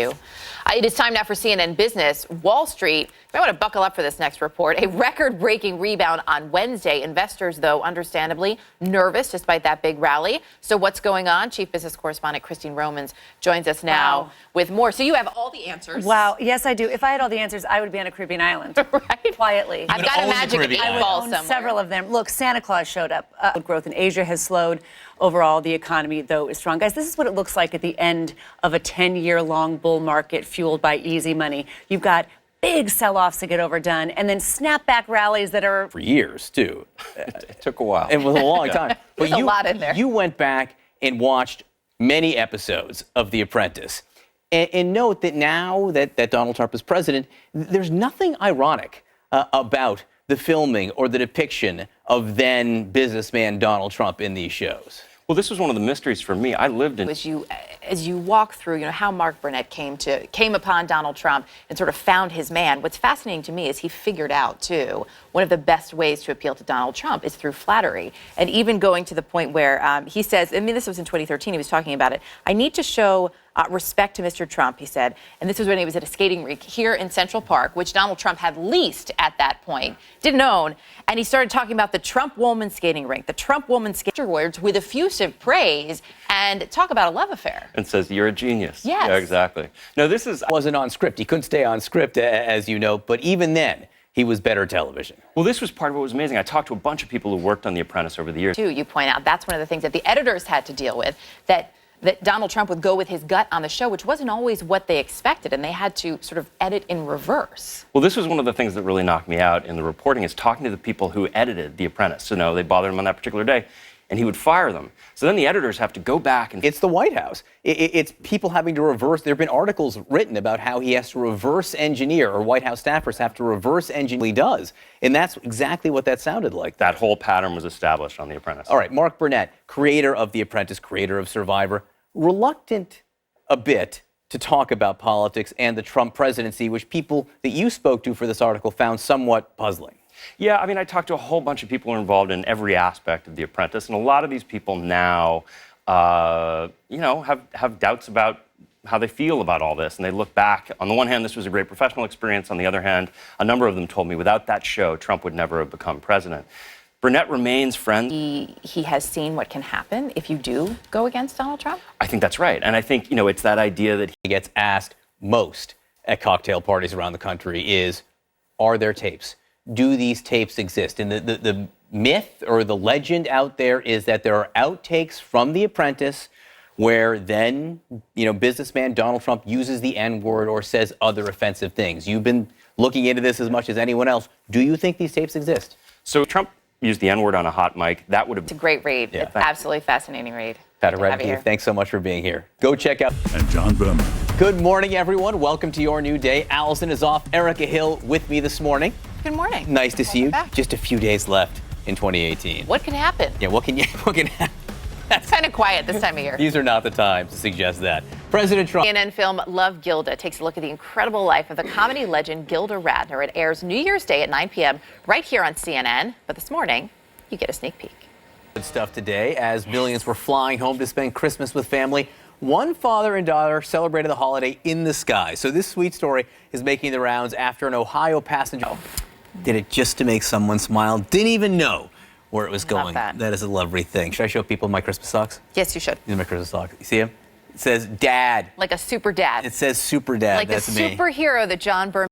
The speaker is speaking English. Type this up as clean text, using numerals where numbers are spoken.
It is time now for CNN Business. Wall Street, you might want to buckle up for this next report. A record-breaking rebound on Wednesday. Investors, though, understandably nervous despite that big rally. So what's going on? Chief Business Correspondent Christine Romans joins us now with more. So you have all the answers. Wow. Yes, I do. If I had all the answers, I would be on a Caribbean island. Right? Quietly. I've got a magic 8-ball somewhere. Several of them. Look, Santa Claus showed up. Growth in Asia has slowed. Overall, the economy, though, is strong. Guys, this is what it looks like at the end of a 10-year-long bull market fueled by easy money. You've got big sell-offs to get overdone, and then snapback rallies that are... For years, too. It took a while. It was a long time. There's a lot in there. You went back and watched many episodes of The Apprentice. And note that now that Donald Trump is president, there's nothing ironic about the filming or the depiction of then businessman Donald Trump in these shows. Well, this was one of the mysteries for me. I lived in... As you walk through, how Mark Burnett came upon Donald Trump and sort of found his man. What's fascinating to me is he figured out, too, one of the best ways to appeal to Donald Trump is through flattery. And even going to the point where he says, this was in 2013, he was talking about it, I need to show respect to Mr. Trump, he said. And this was when he was at a skating rink here in Central Park, which Donald Trump had leased at that point, didn't own. And he started talking about the Trump woman skating rink, the Trump woman skating words with effusive praise, and talk about a love affair. And says, you're a genius. Yes. Yeah, exactly. No, this wasn't on script. He couldn't stay on script, as you know, but even then, he was better television. Well, this was part of what was amazing. I talked to a bunch of people who worked on The Apprentice over the years. You point out that's one of the things that the editors had to deal with, that Donald Trump would go with his gut on the show, which wasn't always what they expected, and they had to sort of edit in reverse. Well, this was one of the things that really knocked me out in the reporting, is talking to the people who edited The Apprentice. So, they bothered him on that particular day, and he would fire them. So then the editors have to go back and... It's the White House. It's people having to reverse... There have been articles written about how he has to reverse engineer, or White House staffers have to reverse engineer. He does. And that's exactly what that sounded like. That whole pattern was established on The Apprentice. All right, Mark Burnett, creator of The Apprentice, creator of Survivor, reluctant a bit to talk about politics and the Trump presidency, which people that you spoke to for this article found somewhat puzzling. Yeah, I talked to a whole bunch of people who are involved in every aspect of The Apprentice, and a lot of these people now, have doubts about how they feel about all this, and they look back. On the one hand, this was a great professional experience. On the other hand, a number of them told me without that show, Trump would never have become president. Burnett remains friends. He has seen what can happen if you do go against Donald Trump? I think that's right. And I think, it's that idea that he gets asked most at cocktail parties around the country is, are there tapes? Do these tapes exist? And the myth or the legend out there is that there are outtakes from The Apprentice where then, businessman Donald Trump uses the N-word or says other offensive things. You've been looking into this as much as anyone else. Do you think these tapes exist? So Trump used the N-word on a hot mic. That would have been... It's a great read. Yeah. It's absolutely fascinating read. Pat, right here. Thanks so much for being here. Go check out... And John Berman. Good morning, everyone. Welcome to your new day. Allison is off. Erica Hill with me this morning. Good morning. Nice to see you. Just a few days left in 2018. What can happen? Yeah, what can happen? It's kind of quiet this time of year. These are not the times to suggest that. President Trump. CNN film Love, Gilda takes a look at the incredible life of the comedy legend Gilda Radner. It airs New Year's Day at 9 p.m. right here on CNN. But this morning, you get a sneak peek. Good stuff today as millions were flying home to spend Christmas with family. One father and daughter celebrated the holiday in the sky. So this sweet story is making the rounds after an Ohio passenger did it just to make someone smile. Didn't even know where it was going. That is a lovely thing. Should I show people my Christmas socks? Yes, you should. These are my Christmas socks. You see them? It says Dad. Like a super dad. It says Super Dad. Like That's a superhero that John Berman